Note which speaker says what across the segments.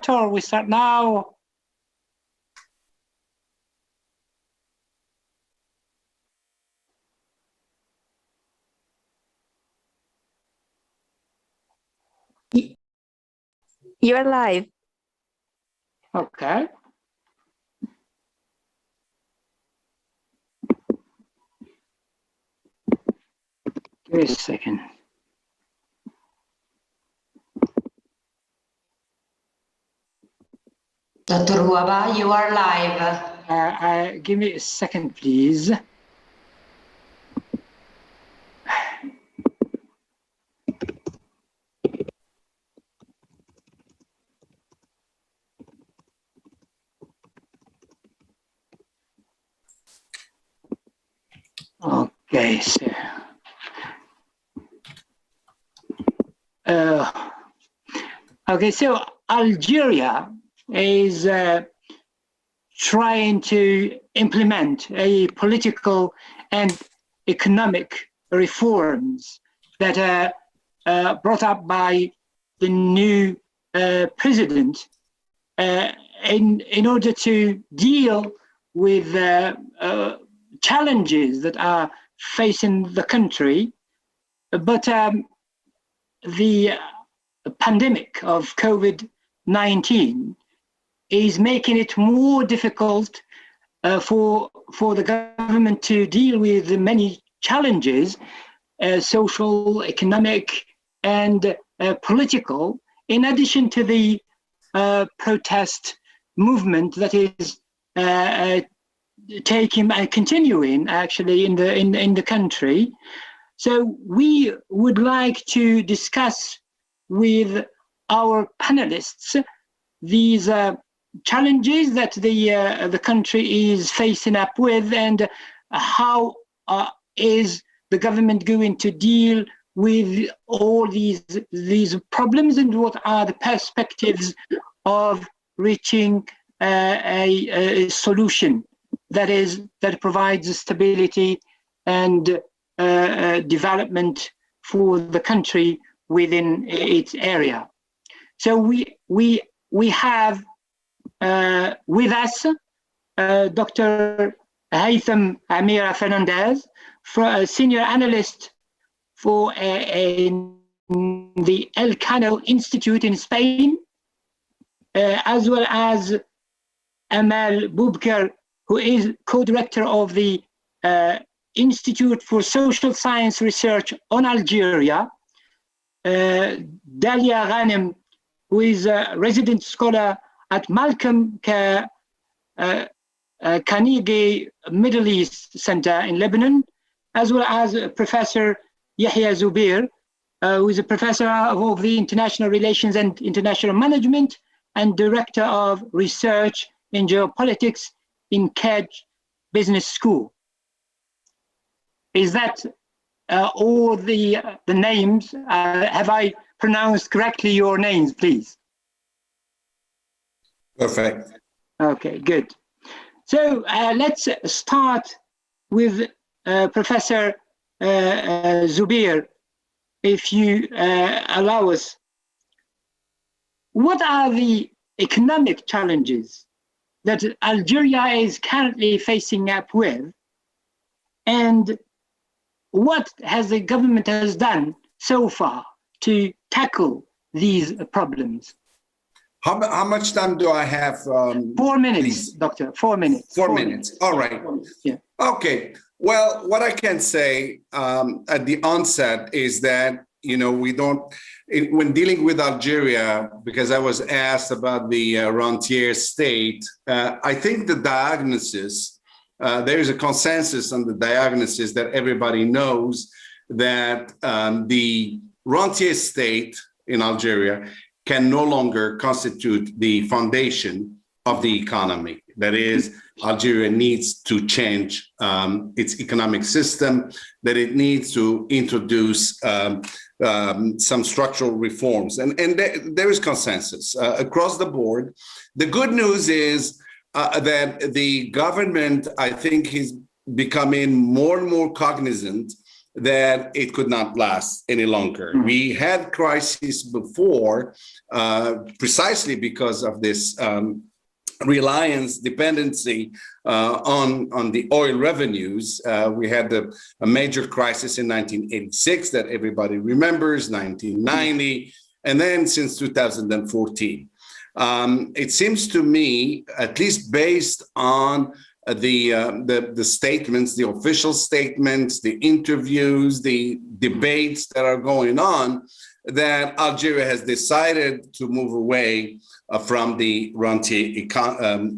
Speaker 1: or we start now?
Speaker 2: You're live.
Speaker 1: Okay. Give me a second.
Speaker 3: Dr. Huaba, you are live.
Speaker 1: Give me a second, please. Okay, so so Algeria is trying to implement a political and economic reforms that are brought up by the new president in order to deal with challenges that are facing the country. But the pandemic of COVID-19 is making it more difficult for the government to deal with the many challenges, social, economic, and political, in addition to the protest movement that is taking and continuing actually in the country. So we would like to discuss with our panelists these challenges that the country is facing up with, and how is the government going to deal with all these problems, and what are the perspectives of reaching a solution that provides stability and development for the country within its area. So we have with us Dr. Haytham Amira Fernandez, a senior analyst for the Elcano Institute in Spain, as well as Amal Boubkar, who is co-director of the Institute for Social Science Research on Algeria, Dalia Ghanem, who is a resident scholar at Malcolm Carnegie Middle East Center in Lebanon, as well as Professor Yahya Zubair, who is a professor of the International Relations and International Management and Director of Research in Geopolitics in KED Business School. Is that all the names? Have I pronounced correctly your names, please?
Speaker 4: Perfect.
Speaker 1: Okay, good. So let's start with Professor Zubair, if you allow us. What are the economic challenges that Algeria is currently facing up with, and what has the government has done so far to tackle these problems?
Speaker 4: How much time do I have?
Speaker 1: 4 minutes, please? Doctor, 4 minutes.
Speaker 4: 4 minutes, all right.
Speaker 1: Yeah.
Speaker 4: Okay, well, what I can say at the onset is that, you know, we don't, when dealing with Algeria, because I was asked about the rentier state, I think the diagnosis, there is a consensus on the diagnosis that everybody knows that the rentier state in Algeria can no longer constitute the foundation of the economy. That is, Algeria needs to change its economic system, that it needs to introduce some structural reforms. And there is consensus across the board. The good news is that the government, I think, is becoming more and more cognizant that it could not last any longer. We had crises before, precisely because of this reliance, dependency on the oil revenues. We had a major crisis in 1986 that everybody remembers, 1990, and then since 2014. It seems to me, at least based on the statements, the official statements, the interviews, the debates that are going on, that Algeria has decided to move away from the rentier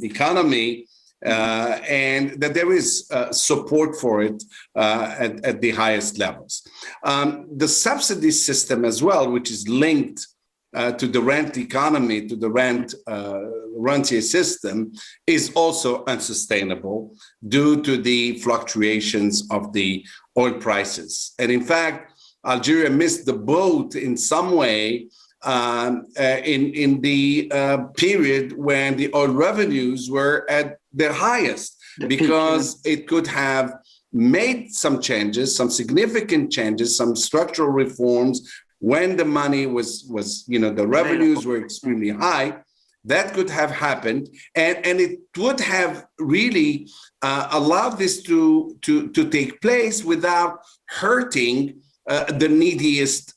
Speaker 4: economy, and that there is support for it at the highest levels. The subsidy system as well, which is linked to the rent economy, to the rentier system, is also unsustainable due to the fluctuations of the oil prices. And in fact, Algeria missed the boat in some way in the period when the oil revenues were at their highest, because it could have made some changes, some significant changes, some structural reforms when the money was the revenues were extremely high. That could have happened, and it would have really allowed this to take place without hurting the neediest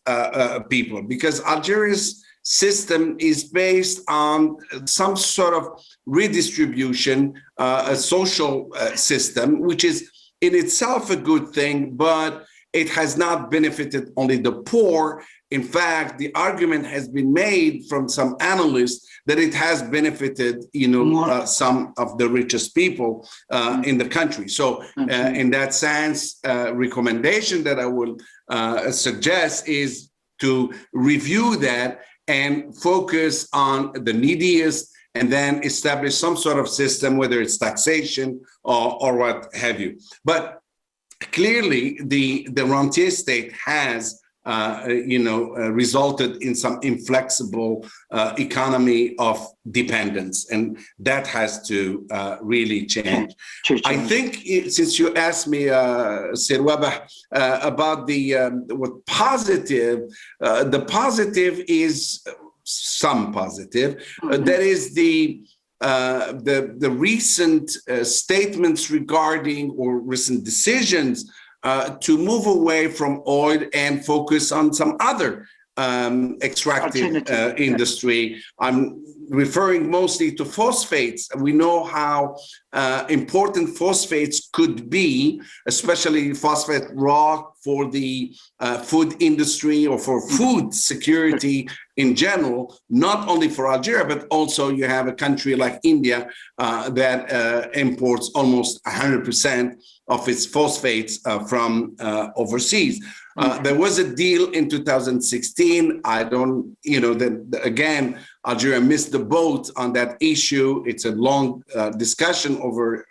Speaker 4: people, because Algeria's system is based on some sort of redistribution, a social system, which is in itself a good thing, but it has not benefited only the poor. In fact, the argument has been made from some analysts that it has benefited, some of the richest people in the country. So in that sense, recommendation that I would suggest is to review that and focus on the neediest, and then establish some sort of system, whether it's taxation or what have you. But clearly, the rentier state has resulted in some inflexible economy of dependence, and that has to really change. I think since you asked me, Sir Wabah, about what positive, the positive is some positive. That is the recent statements regarding, or recent decisions to move away from oil and focus on some other extractive industry. I'm referring mostly to phosphates. We know how important phosphates could be, especially phosphate rock for the food industry or for food security in general, not only for Algeria, but also you have a country like India that imports almost 100% of its phosphates from overseas. There was a deal in 2016. I don't, again, Algeria missed the boat on that issue. It's a long discussion over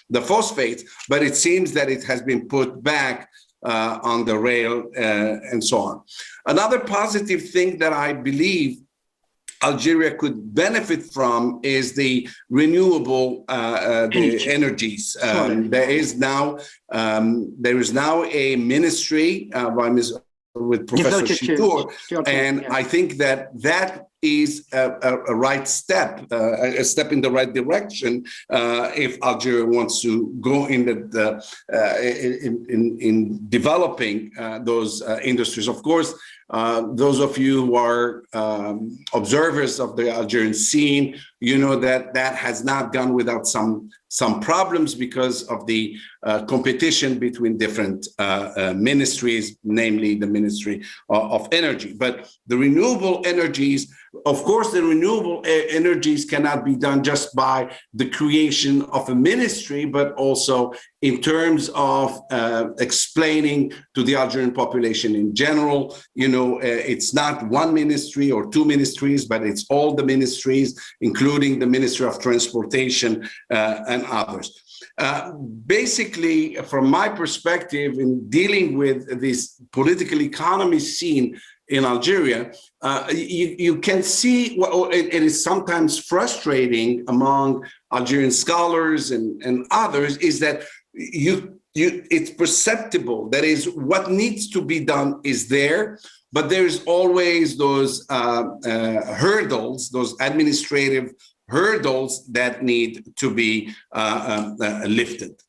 Speaker 4: the phosphates, but it seems that it has been put back on the rail and so on. Another positive thing that I believe Algeria could benefit from is the renewable energies. There is now a ministry with Professor Chitour, and I think that is a right step, a step in the right direction if Algeria wants to go in in developing those industries. Of course, those of you who are observers of the Algerian scene, you know that has not gone without some problems because of the competition between different ministries, namely the Ministry of Energy. But the renewable energies, of course, the renewable energies cannot be done just by the creation of a ministry, but also in terms of explaining to the Algerian population in general, it's not one ministry or two ministries, but it's all the ministries, including the Ministry of Transportation and others. Basically, from my perspective, in dealing with this political economy scene in Algeria, you can see, it is sometimes frustrating among Algerian scholars and others, is that you it's perceptible. That is, what needs to be done is there, but there's always those hurdles, those administrative hurdles that need to be lifted.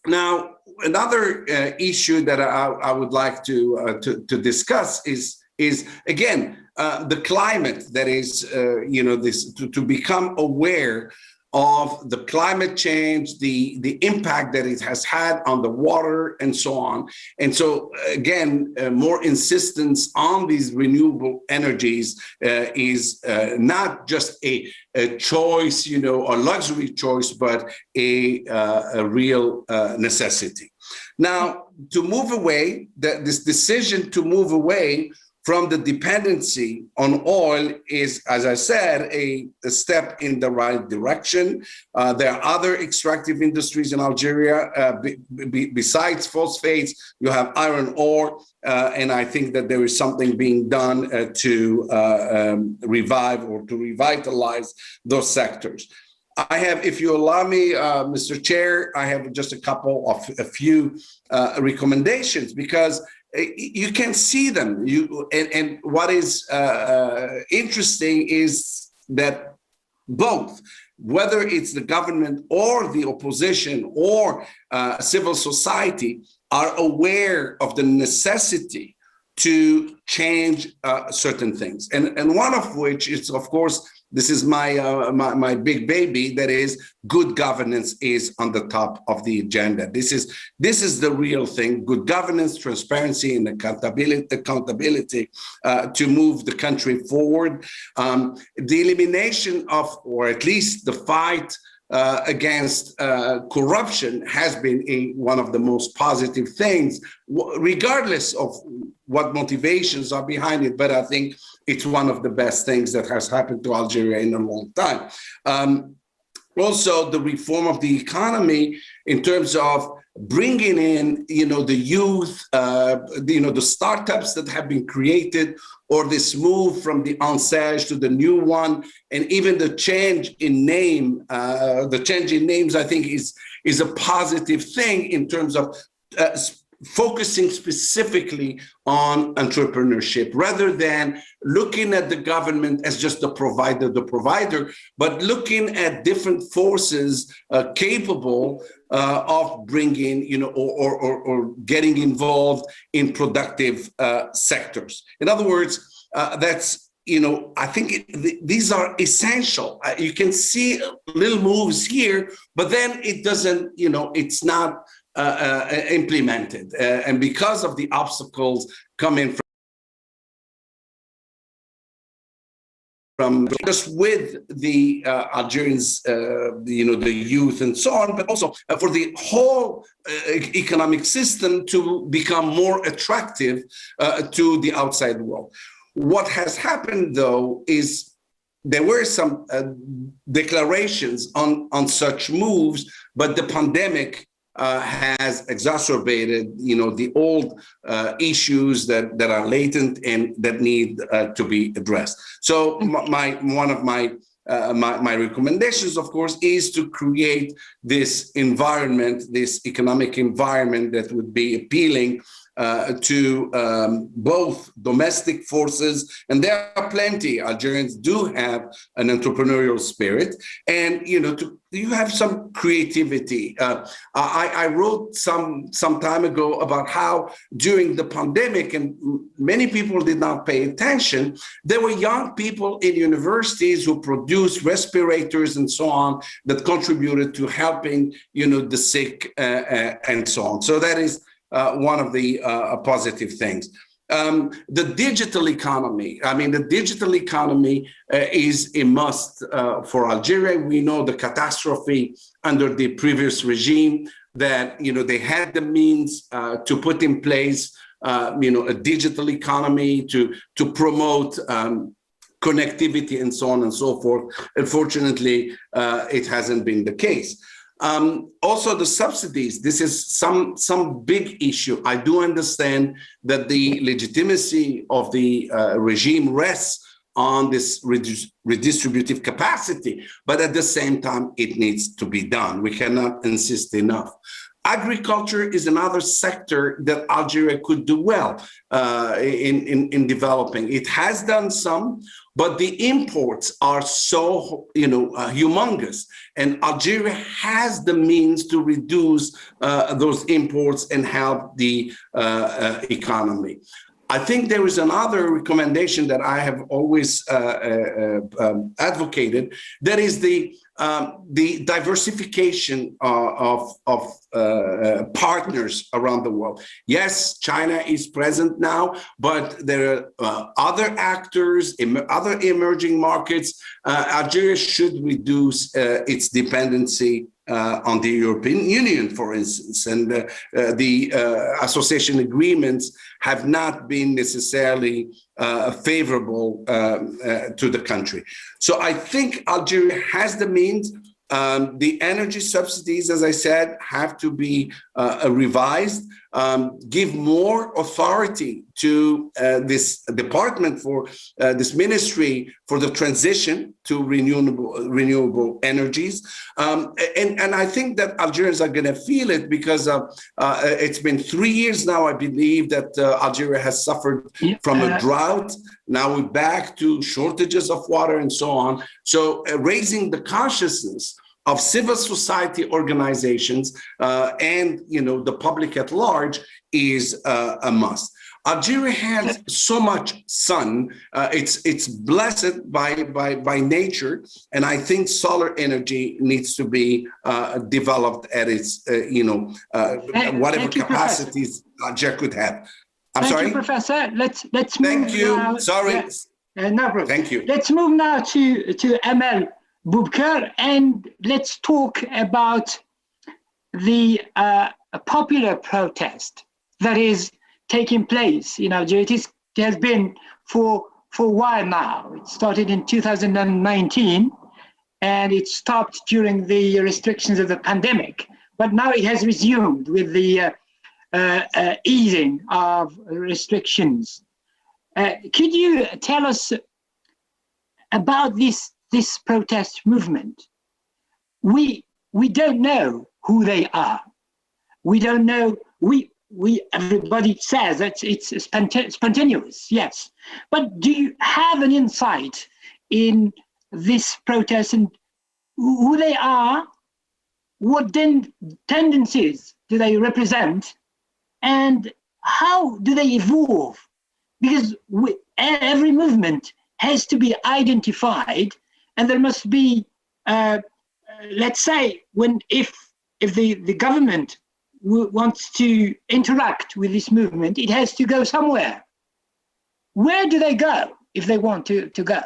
Speaker 4: Now, another issue that I would like to discuss is again the climate. That is, to become aware of the climate change, the impact that it has had on the water and so on. And so again, more insistence on these renewable energies is not just a choice, a luxury choice, but a real necessity. Now, to move away, this decision to move away from the dependency on oil is, as I said, a step in the right direction. There are other extractive industries in Algeria. Besides phosphates, you have iron ore, and I think that there is something being done to revive or to revitalize those sectors. I have, if you allow me, Mr. Chair, I have just a few recommendations, because you can see them. And what is interesting is that both, whether it's the government or the opposition or civil society, are aware of the necessity to change certain things. And one of which is, of course, this is my big baby, that is, good governance is on the top of the agenda. This is the real thing: good governance, transparency, and accountability to move the country forward. The elimination of, or at least the fight against corruption has been one of the most positive things, regardless of what motivations are behind it. But I think it's one of the best things that has happened to Algeria in a long time. Also, the reform of the economy in terms of bringing in, the youth, the startups that have been created, or this move from the ANSEJ to the new one, and even the change in name. The change in names, I think, is a positive thing in terms of focusing specifically on entrepreneurship, rather than looking at the government as just the provider, but looking at different forces capable of bringing, or getting involved in productive sectors. In other words, that's, I think these are essential. You can see little moves here, but then it doesn't, it's not implemented, and because of the obstacles coming from just with the Algerians, the youth and so on, but also for the whole economic system to become more attractive to the outside world. What has happened, though, is there were some declarations on such moves, but the pandemic has exacerbated, the old issues that are latent and that need to be addressed. So one of my recommendations, of course, is to create this environment, this economic environment that would be appealing to both domestic forces, and there are plenty. Algerians do have an entrepreneurial spirit, and you have some creativity. I wrote some time ago about how during the pandemic, and many people did not pay attention, there were young people in universities who produced respirators and so on that contributed to helping the sick and so on. So that is one of the positive things. The digital economy. The digital economy is a must for Algeria. We know the catastrophe under the previous regime, that they had the means to put in place a digital economy to promote connectivity and so on and so forth. Unfortunately, it hasn't been the case. Also, the subsidies. This is some big issue. I do understand that the legitimacy of the regime rests on this redistributive capacity, but at the same time, it needs to be done. We cannot insist enough. Agriculture is another sector that Algeria could do well in developing. It has done some, but the imports are so, humongous. And Algeria has the means to reduce those imports and help the economy. I think there is another recommendation that I have always advocated, that is the diversification of partners around the world. Yes, China is present now, but there are other actors, other emerging markets. Algeria should reduce its dependency on the European Union, for instance, and the association agreements have not been necessarily favorable to the country. So I think Algeria has the means. The energy subsidies, as I said, have to be revised, give more authority to this department, for this ministry, for the transition to renewable energies. And I think that Algerians are going to feel it, because it's been 3 years now, I believe, that Algeria has suffered from a drought. Now we're back to shortages of water and so on. So raising the consciousness of civil society organizations and the public at large is a must. Algeria has so much sun; it's blessed by nature, and I think solar energy needs to be developed at its whatever capacities Algeria could have.
Speaker 1: Thank you, Professor. Let's move.
Speaker 4: Thank you.
Speaker 1: Now.
Speaker 4: Sorry.
Speaker 1: No problem.
Speaker 4: Thank you.
Speaker 1: Let's move now to Amel Boubkar, and let's talk about the popular protest that is taking place in Algeria. It has been for a while now. It started in 2019, and it stopped during the restrictions of the pandemic. But now it has resumed with the easing of restrictions. Could you tell us about this protest movement? We don't know who they are. We don't know. Everybody says that it's spontaneous, yes. But do you have an insight in this protest and who they are? What tendencies do they represent? And how do they evolve? Because every movement has to be identified, and there must be, let's say, if the government wants to interact with this movement, it has to go somewhere. Where do they go if they want to go?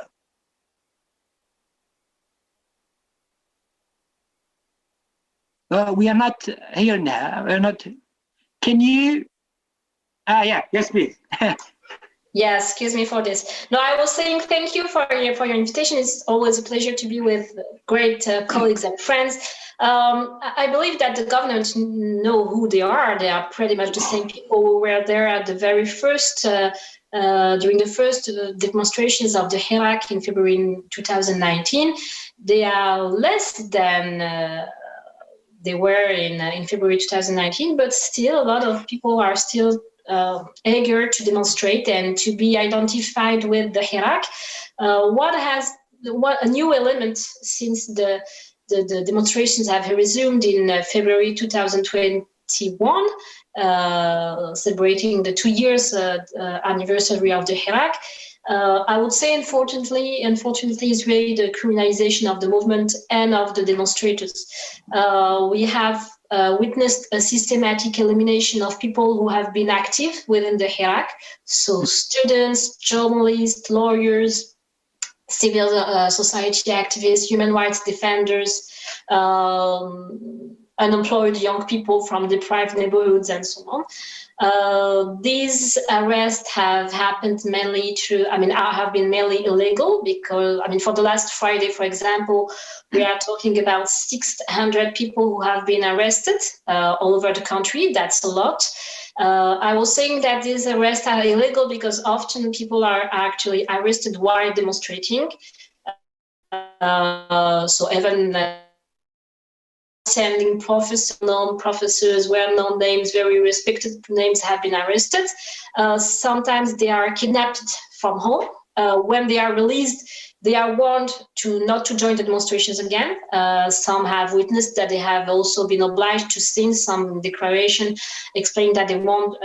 Speaker 1: We are not here now. We're not. Can you? Yes, please.
Speaker 2: Yes, excuse me for this. No, I was saying thank you for your invitation. It's always a pleasure to be with great colleagues and friends. I believe that the government know who they are. They are pretty much the same people who were there at the very first, during the first demonstrations of the Hirak in February 2019. They are less than they were in February 2019, but still a lot of people are still eager to demonstrate and to be identified with the Hirak. What a new element since the demonstrations have resumed in February 2021, celebrating the 2 years anniversary of the Hirak. I would say, unfortunately, is really the criminalization of the movement and of the demonstrators. We have witnessed a systematic elimination of people who have been active within the Hirak. So students, journalists, lawyers, civil society activists, human rights defenders, unemployed young people from deprived neighborhoods, and so on. These arrests have happened mainly have been mainly illegal because, for the last Friday, for example, we are talking about 600 people who have been arrested all over the country. That's a lot. I was saying that these arrests are illegal because often people are actually arrested while demonstrating. So even outstanding professors, well-known names, very respected names have been arrested. Sometimes they are kidnapped from home. When they are released, they are warned not to join the demonstrations again. Some have witnessed that they have also been obliged to sign some declaration explaining that they won't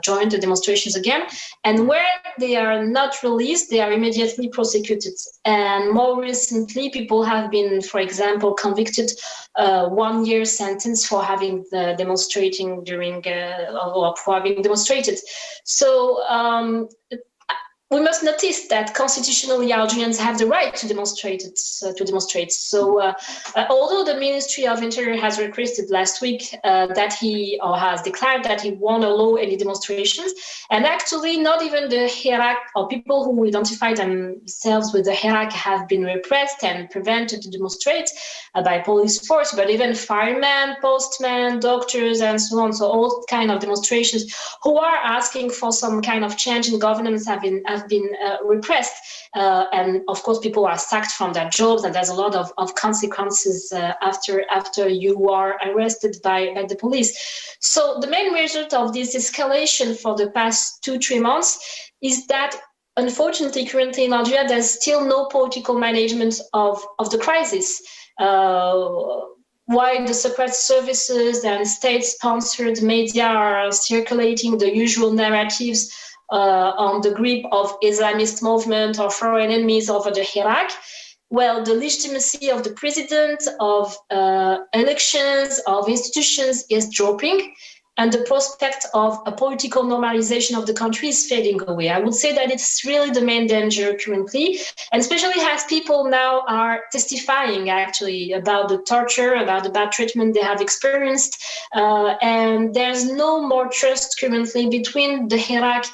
Speaker 2: join the demonstrations again. And where they are not released, they are immediately prosecuted. And more recently, people have been, for example, convicted 1 year sentence for having demonstrating during or for having demonstrated. So we must notice that constitutionally Algerians have the right to demonstrate. So although the Ministry of Interior has requested last week that has declared that he won't allow any demonstrations, and actually not even the Hirak or people who identify themselves with the Hirak have been repressed and prevented to demonstrate by police force, but even firemen, postmen, doctors, and so on. So all kind of demonstrations who are asking for some kind of change in governance have been repressed, and of course people are sacked from their jobs, and there's a lot of consequences after you are arrested by the police. So the main result of this escalation for the past 2-3 months is that unfortunately currently in Algeria there's still no political management of the crisis. While the secret services and state-sponsored media are circulating the usual narratives on the grip of Islamist movement or foreign enemies over the Hirak, well, the legitimacy of the president, of elections, of institutions is dropping, and the prospect of a political normalization of the country is fading away. I would say that it's really the main danger currently, and especially as people now are testifying actually about the torture, about the bad treatment they have experienced, and there's no more trust currently between the Hirak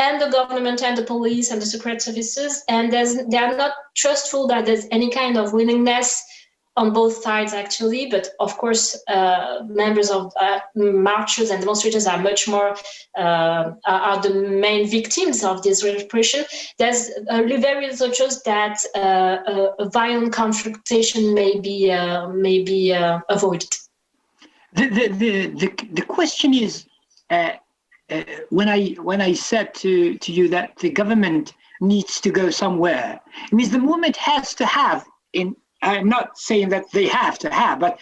Speaker 2: and the government and the police and the secret services, and they are not trustful that there's any kind of willingness on both sides actually, but of course members of marchers and demonstrators are much more are the main victims of this repression. There's very little trust that a violent confrontation may be avoided.
Speaker 1: The question is, when I said to you that the government needs to go somewhere, it means the movement has to have, I'm not saying that they have to have, but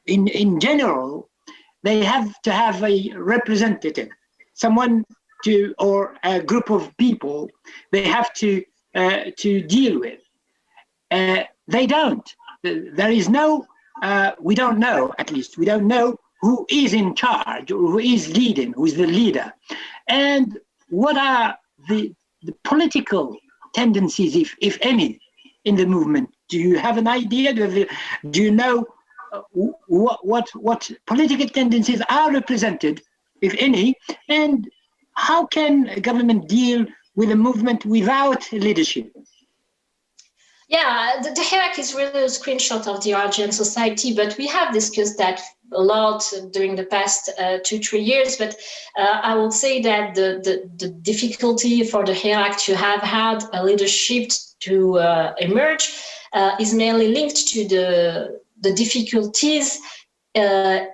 Speaker 1: in general, they have to have a representative, someone or a group of people they have to deal with. They don't. There is no, we don't know, at least, we don't know who is in charge, or who is leading, who is the leader. And what are the political tendencies, if any, in the movement? Do you have an idea? Do you know what political tendencies are represented, if any? And how can a government deal with a movement without leadership?
Speaker 2: Yeah, the Hirak is really a screenshot of the Algerian society, but we have discussed that a lot during the past 2-3 years. But I would say that the difficulty for the Hirak to have had a leadership to emerge is mainly linked to the difficulties to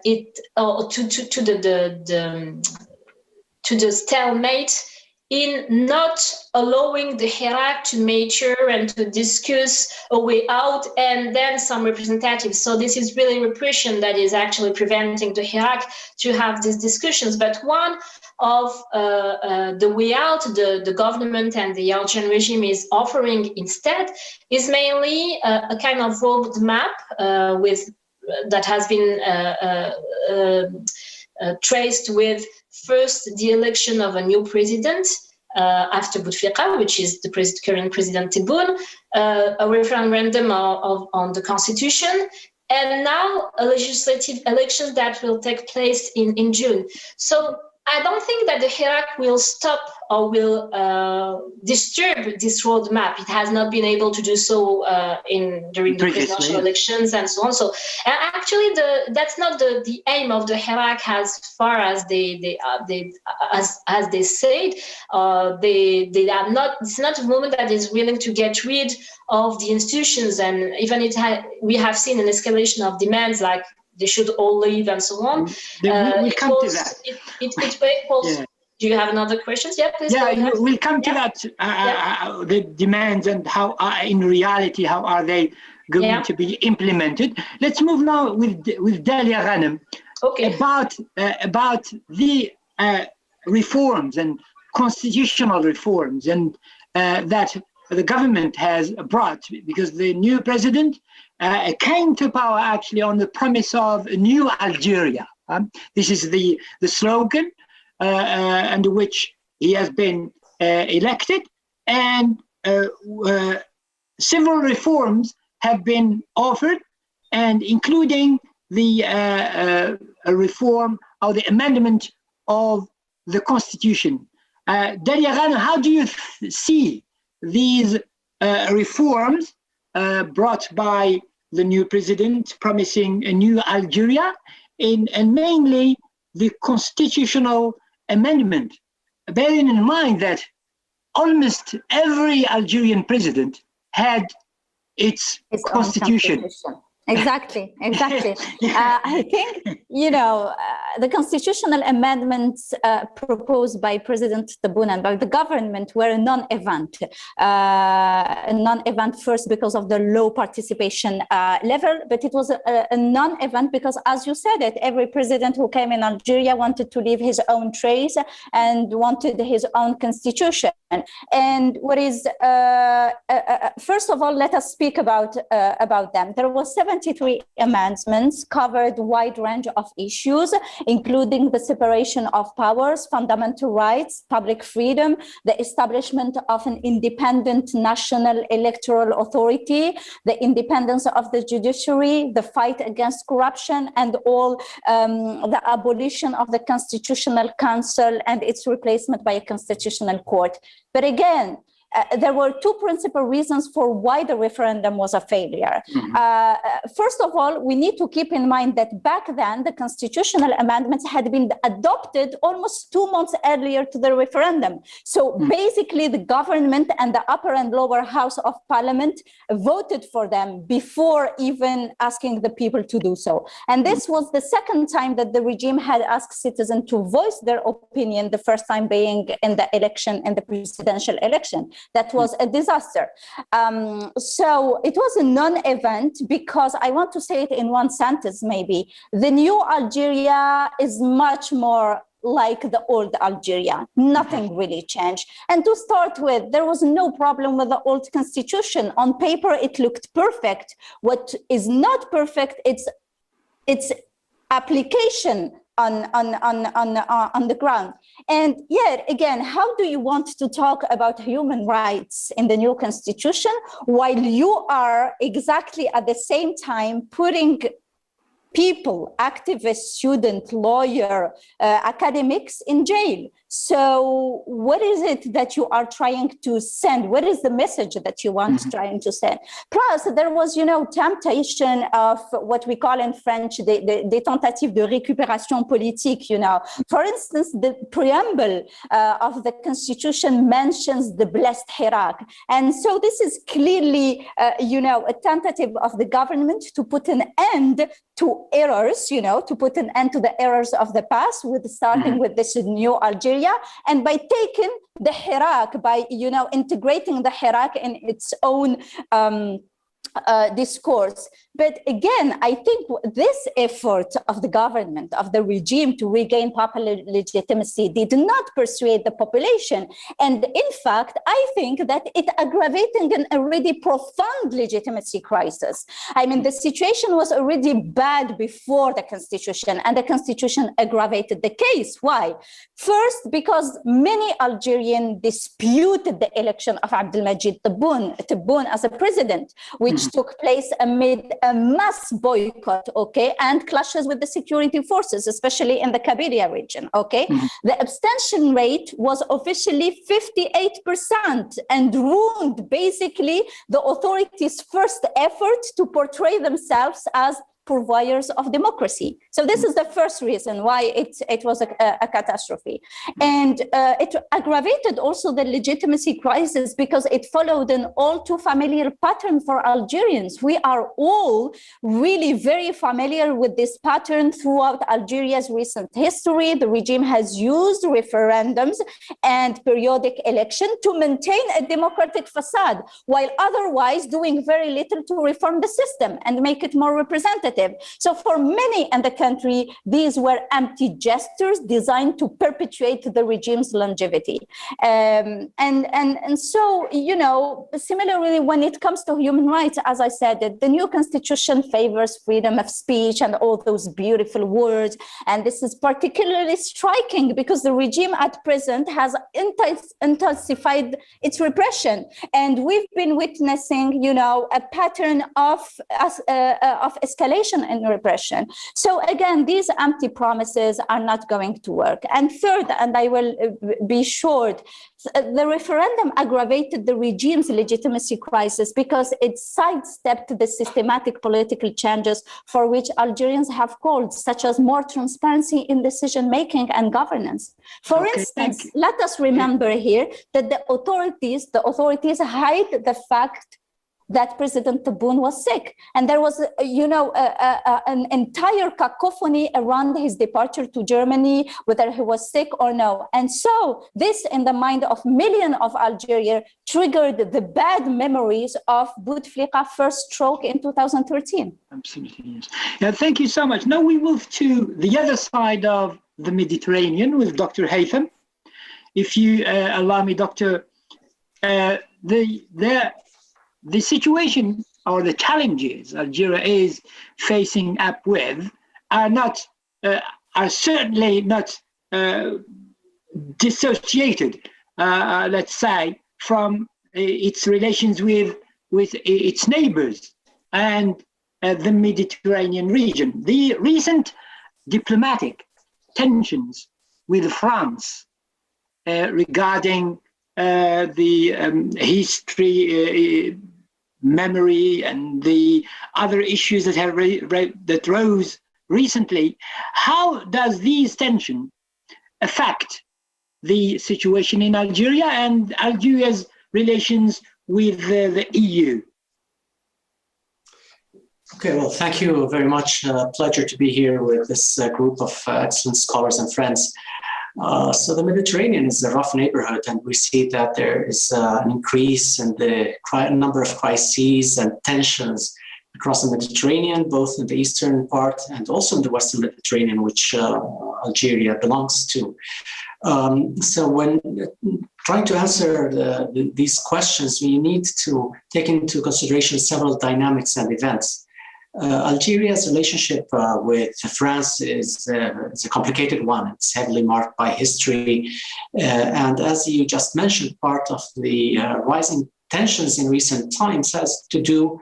Speaker 2: the stalemate in not allowing the Hirak to mature and to discuss a way out, and then some representatives. So this is really repression that is actually preventing the Hirak to have these discussions. But one of the way out the government and the Algerian regime is offering instead is mainly a kind of roadmap that has been traced with first the election of a new president after Bouteflika, which is the current president Tebboune, a referendum on the constitution, and now a legislative election that will take place in June. So I don't think that the Hirak will stop or will disturb this roadmap. It has not been able to do so during the presidential elections and so on. So actually, that's not the aim of the Hirak, as far as they said. They are not. It's not a movement that is willing to get rid of the institutions, and even we have seen an escalation of demands like they should all leave and so on.
Speaker 1: We'll come to that.
Speaker 2: It was, yeah. Do you have another questions? Yeah, please.
Speaker 1: Yeah, we'll come to that. The demands and how, in reality, how are they going to be implemented? Let's move now with Dalia Ghanem.
Speaker 2: Okay.
Speaker 1: About the reforms and constitutional reforms and that the government has brought, because the new president came to power actually on the premise of a new Algeria. This is the slogan under which he has been elected, and several reforms have been offered, and including the reform or the amendment of the constitution. Dalia Ghanem, how do you see these reforms brought by the new president, promising a new Algeria, and mainly the constitutional amendment, bearing in mind that almost every Algerian president had its constitution.
Speaker 5: Exactly. I think, the constitutional amendments proposed by President Tebboune and by the government were a non-event. First because of the low participation level, but it was a non-event because, as you said it, every president who came in Algeria wanted to leave his own trace and wanted his own constitution. And what is, first of all, let us speak about them. There was 73 amendments, covered a wide range of issues, including the separation of powers, fundamental rights, public freedom, the establishment of an independent national electoral authority, the independence of the judiciary, the fight against corruption, and all the abolition of the Constitutional Council and its replacement by a constitutional court. But again, there were two principal reasons for why the referendum was a failure. First of all, we need to keep in mind that back then, the constitutional amendments had been adopted almost 2 months earlier to the referendum. So basically, the government and the upper and lower house of parliament voted for them before even asking the people to do so. And this was the second time that the regime had asked citizens to voice their opinion, the first time being in the election, in the presidential election. That was a disaster. So it was a non-event because I want to say it in one sentence, maybe. The new Algeria is much more like the old Algeria. Nothing really changed. And to start with, there was no problem with the old constitution. On paper, it looked perfect. What is not perfect, it's application on the ground. And yet again, how do you want to talk about human rights in the new constitution while you are exactly at the same time putting people, activists, students, lawyers, academics in jail? So what is it that you are trying to send? What is the message that you want trying to send? Plus, there was, temptation of what we call in French, the tentative de récupération politique, For instance, the preamble of the constitution mentions the blessed Hirak. And so this is clearly, a tentative of the government to put an end to errors, to put an end to the errors of the past, with starting with this new Algeria, and by taking the Hirak, by integrating the Hirak in its own discourse. But again, I think this effort of the government, of the regime to regain popular legitimacy did not persuade the population. And in fact, I think that it aggravated an already profound legitimacy crisis. I mean, the situation was already bad before the constitution, and the constitution aggravated the case. Why? First, because many Algerians disputed the election of Abdelmajid Tebboune as a president, which took place amid a mass boycott, and clashes with the security forces, especially in the Kabylia region, The abstention rate was officially 58% and ruined basically the authorities' first effort to portray themselves as purveyors of democracy. So this is the first reason why it was a catastrophe. And it aggravated also the legitimacy crisis because it followed an all too familiar pattern for Algerians. We are all really very familiar with this pattern throughout Algeria's recent history. The regime has used referendums and periodic election to maintain a democratic facade, while otherwise doing very little to reform the system and make it more representative. So for many in the country, these were empty gestures designed to perpetuate the regime's longevity. And so, you know, similarly, when it comes to human rights, as I said, the new constitution favors freedom of speech and all those beautiful words. And this is particularly striking because the regime at present has intensified its repression. And we've been witnessing, you know, a pattern of escalation and repression. So again, these empty promises are not going to work. And third, and I will be short, the referendum aggravated the regime's legitimacy crisis because it sidestepped the systematic political changes for which Algerians have called, such as more transparency in decision-making and governance. For instance, let us remember here that the authorities hide the fact that President Tebboune was sick. And there was, you know, an entire cacophony around his departure to Germany, whether he was sick or no. And so this, in the mind of millions of Algerians, triggered the bad memories of Bouteflika's first stroke in 2013.
Speaker 1: Absolutely, yes. Yeah, thank you so much. Now we move to the other side of the Mediterranean with Dr. Haytham. If you allow me, Doctor, the situation or the challenges Algeria is facing up with are certainly not dissociated, let's say, from its relations with its neighbors and the Mediterranean region. The recent diplomatic tensions with France regarding the history, memory, and the other issues that have that rose recently. How does these tensions affect the situation in Algeria and Algeria's relations with the EU?
Speaker 6: Okay, well, thank you very much. Pleasure to be here with this group of excellent scholars and friends. So the Mediterranean is a rough neighborhood, and we see that there is an increase in the number of crises and tensions across the Mediterranean, both in the eastern part and also in the western Mediterranean, which Algeria belongs to. So when trying to answer these questions, we need to take into consideration several dynamics and events. Algeria's relationship with France is a complicated one. It's heavily marked by history. And as you just mentioned, part of the rising tensions in recent times has to do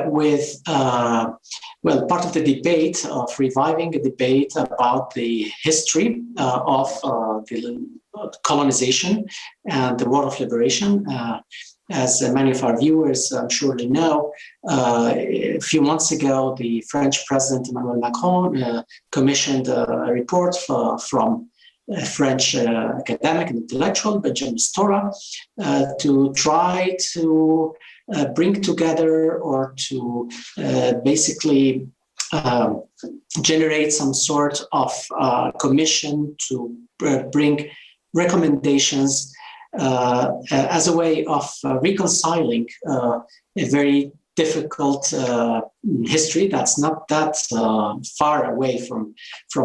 Speaker 6: with, well, part of the debate of reviving a debate about the history of the colonization and the War of Liberation. As many of our viewers surely know, a few months ago, the French President Emmanuel Macron commissioned a report from a French academic and intellectual, Benjamin Stora, to try to bring together or to basically generate some sort of commission to bring recommendations as a way of reconciling a very difficult history that's not that far away from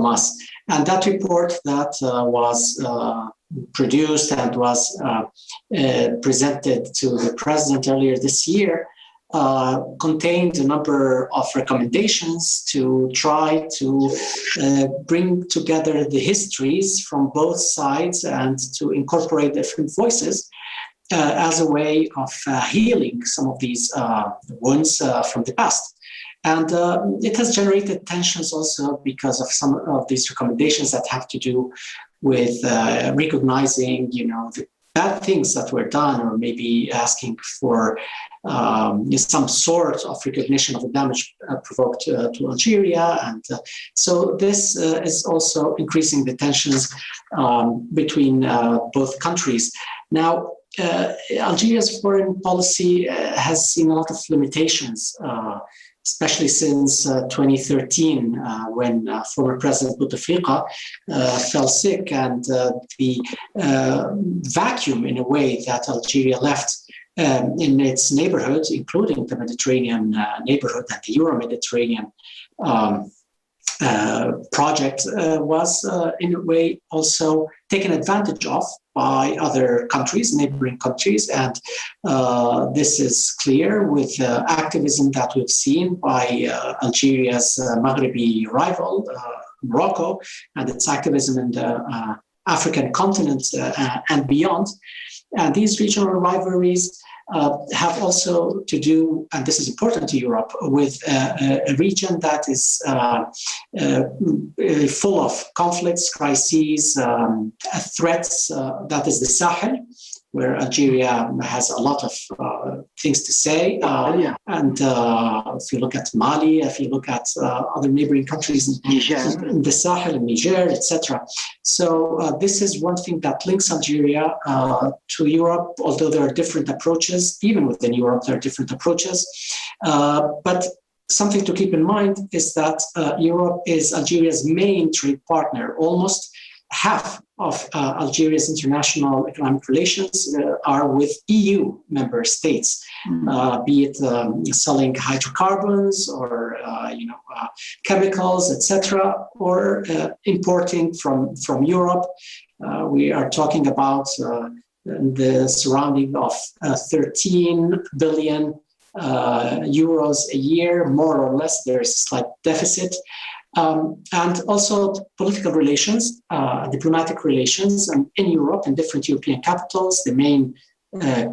Speaker 6: us. And that report that was produced and was presented to the president earlier this year contained a number of recommendations to try to bring together the histories from both sides and to incorporate different voices as a way of healing some of these wounds from the past. And it has generated tensions also because of some of these recommendations that have to do with recognizing, the bad things that were done, or maybe asking for some sort of recognition of the damage provoked to Algeria. And so this is also increasing the tensions between both countries. Now, Algeria's foreign policy has seen a lot of limitations, especially since 2013, when former President Bouteflika fell sick, and the vacuum, in a way, that Algeria left in its neighborhood, including the Mediterranean neighborhood and the Euro-Mediterranean project, was in a way also taken advantage of by other countries, neighboring countries. And this is clear with activism that we've seen by Algeria's Maghrebi rival, Morocco, and its activism in the African continent and beyond. And these regional rivalries have also to do, and this is important to Europe, with a region that is full of conflicts, crises, threats. That is the Sahel, where Algeria has a lot of things to say. And if you look at Mali, if you look at other neighboring countries in the Sahel, in Niger, etc. So this is one thing that links Algeria to Europe, although there are different approaches. Even within Europe, there are different approaches. But something to keep in mind is that Europe is Algeria's main trade partner. Almost half of Algeria's international economic relations are with EU member states, be it selling hydrocarbons or chemicals, etc., or importing from Europe. We are talking about the surrounding of 13 billion euros a year, more or less. There is a slight deficit. And also political relations, diplomatic relations, and in Europe, in different European capitals, the main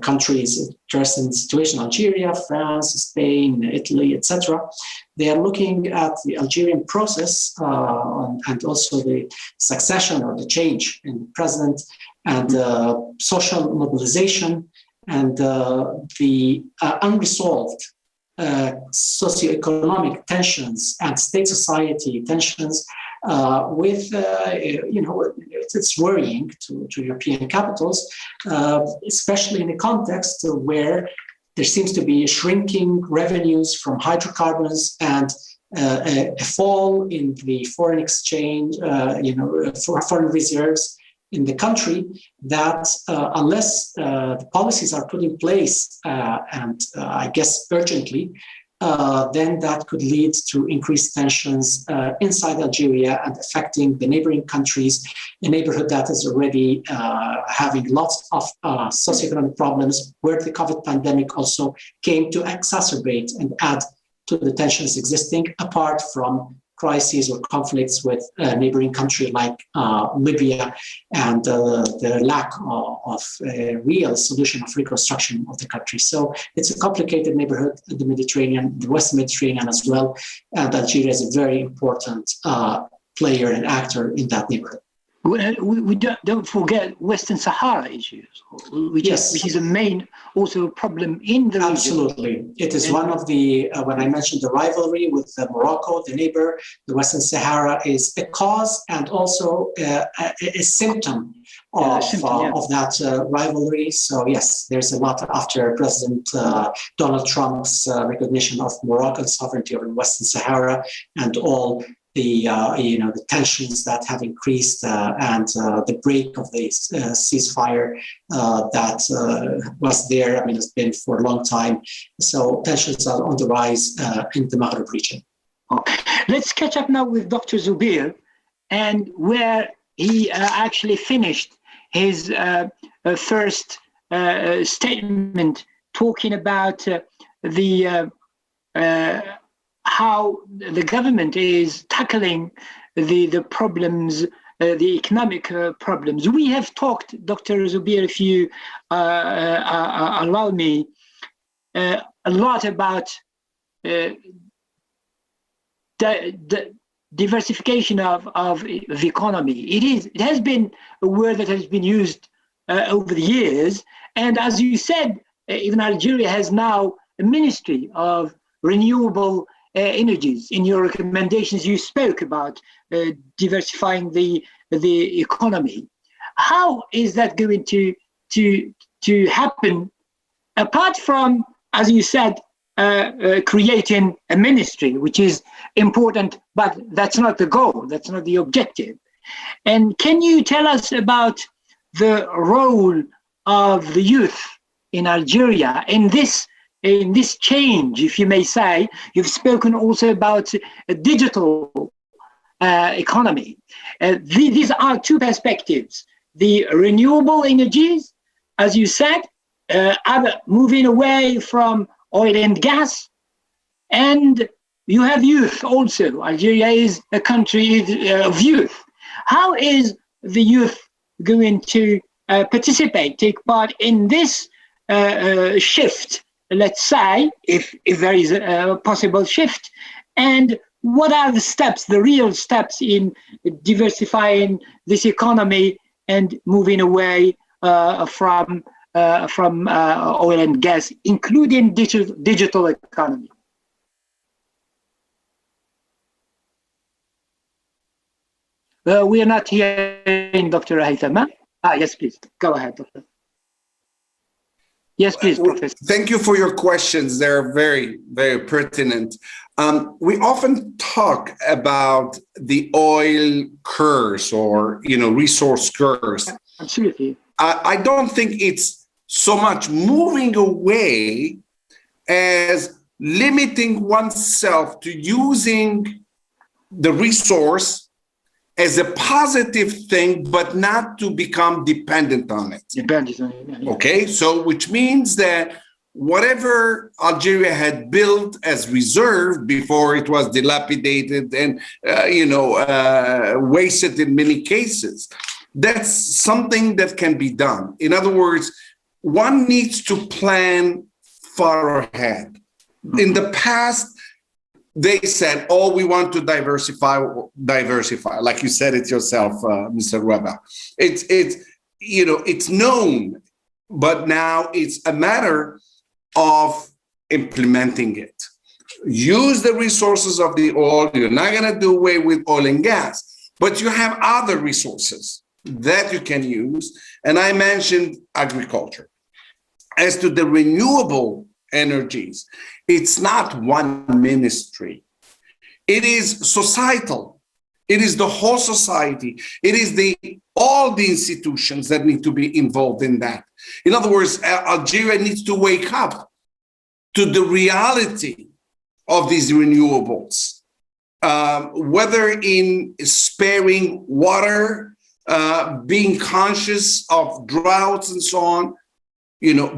Speaker 6: countries interested in the situation, Algeria, France, Spain, Italy, etc. They are looking at the Algerian process and also the succession or the change in the president, and social mobilization, and the unresolved socioeconomic tensions and state society tensions with, it's worrying to European capitals, especially in a context where there seems to be shrinking revenues from hydrocarbons and a fall in the foreign exchange, foreign reserves in the country, that unless the policies are put in place, and I guess urgently, then that could lead to increased tensions inside Algeria and affecting the neighboring countries, a neighborhood that is already having lots of socioeconomic problems, where the COVID pandemic also came to exacerbate and add to the tensions existing, apart from crises or conflicts with a neighboring country like Libya, and the lack of a real solution of reconstruction of the country. So it's a complicated neighborhood, the Mediterranean, the Western Mediterranean as well, and Algeria is a very important player and actor in that neighborhood.
Speaker 1: We don't forget Western Sahara issues, which is a main also problem in the region.
Speaker 6: Absolutely. It is one of the, when I mentioned the rivalry with Morocco, the neighbor, the Western Sahara is a cause and also a symptom of that rivalry. So yes, there's a lot after President Donald Trump's recognition of Moroccan sovereignty over Western Sahara, and all the the tensions that have increased and the break of the ceasefire that was there. I mean, it's been for a long time. So tensions are on the rise in the Maghreb region.
Speaker 1: Okay. Let's catch up now with Dr. Zubair, and where he actually finished his first statement, talking about how the government is tackling the problems, the economic problems. We have talked, Dr. Zubair, if you allow me, a lot about the diversification of the economy. It has been a word that has been used over the years. And as you said, even Algeria has now a ministry of renewable energies. In your recommendations, you spoke about diversifying the economy. How is that going to happen, apart from, as you said, creating a ministry, which is important, but that's not the goal, that's not the objective. And can you tell us about the role of the youth in Algeria in this change, if you may say? You've spoken also about a digital economy. These are two perspectives. The renewable energies, as you said, are moving away from oil and gas, and you have youth also. Algeria is a country of youth. How is the youth going to participate, take part in this shift, let's say, if there is a possible shift? And what are the steps, the real steps in diversifying this economy and moving away from oil and gas, including digital economy? We are not hearing Dr. Haytham. Yes, please. Go ahead, Doctor. Yes, please, Professor.
Speaker 4: Thank you for your questions. They're very, very pertinent. We often talk about the oil curse or, resource curse.
Speaker 1: Absolutely.
Speaker 4: I don't think it's so much moving away as limiting oneself to using the resource as a positive thing, but not to become dependent on it.
Speaker 1: Dependent on it, yeah.
Speaker 4: Okay, so which means that whatever Algeria had built as reserve before it was dilapidated and wasted in many cases, that's something that can be done. In other words, one needs to plan far ahead. In the past, they said, "Oh, we want to diversify." Like you said it yourself, Mr. Weber. It's known, but now it's a matter of implementing it. Use the resources of the oil. You're not going to do away with oil and gas, but you have other resources that you can use. And I mentioned agriculture. As to the renewable energies, it's not one ministry. It is societal. It is the whole society. It is all the institutions that need to be involved in that. In other words, Algeria needs to wake up to the reality of these renewables, whether in sparing water, being conscious of droughts and so on,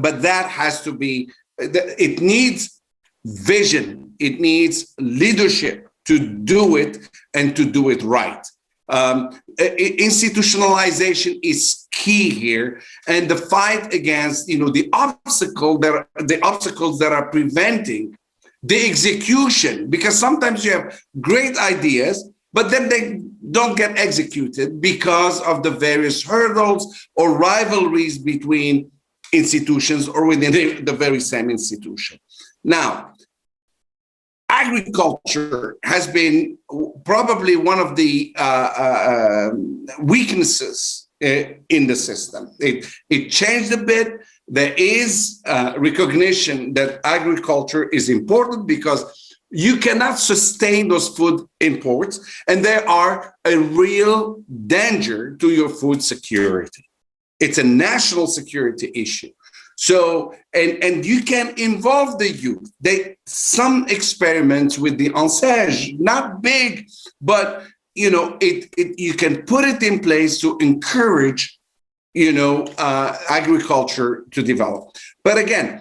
Speaker 4: but that has to be, it needs vision, it needs leadership to do it and to do it right. Institutionalization is key here, and the fight against the obstacles that are preventing the execution, because sometimes you have great ideas, but then they don't get executed because of the various hurdles or rivalries between institutions or within the very same institution. Now, agriculture has been probably one of the weaknesses in the system. It changed a bit. There is recognition that agriculture is important because you cannot sustain those food imports, and they are a real danger to your food security. It's a national security issue. So, and you can involve the youth. Some experiments with the enseigne, not big, but you can put it in place to encourage, agriculture to develop. But again,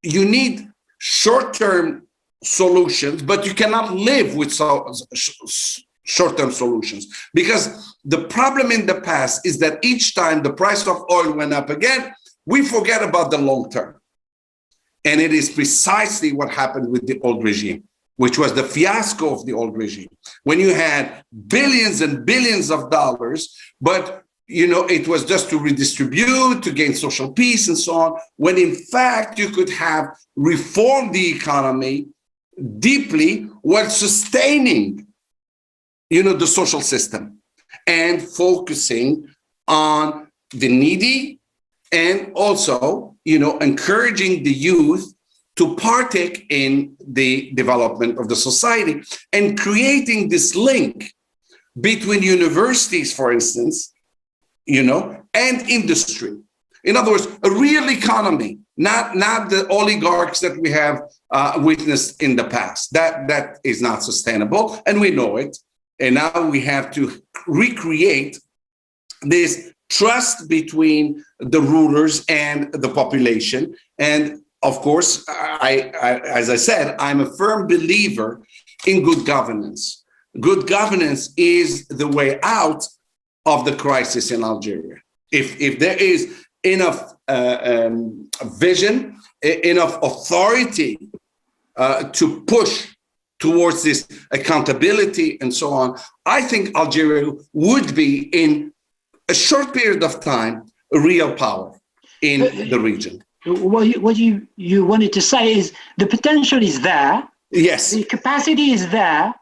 Speaker 4: you need short-term solutions, but you cannot live with short-term solutions, because the problem in the past is that each time the price of oil went up again, we forget about the long term. And it is precisely what happened with the old regime, which was the fiasco of the old regime, when you had billions and billions of dollars, but it was just to redistribute, to gain social peace and so on, when in fact you could have reformed the economy deeply while sustaining, the social system and focusing on the needy, and also, encouraging the youth to partake in the development of the society, and creating this link between universities, for instance, and industry. In other words, a real economy, not the oligarchs that we have witnessed in the past. That is not sustainable, and we know it. And now we have to recreate this trust between the rulers and the population. And of course, as I said, I'm a firm believer in good governance. Good governance is the way out of the crisis in Algeria. If there is enough vision, enough authority to push towards this accountability and so on, I think Algeria would be, in a short period of time, a real power in the region.
Speaker 1: What you wanted to say is the potential is there.
Speaker 4: Yes.
Speaker 1: The capacity is there.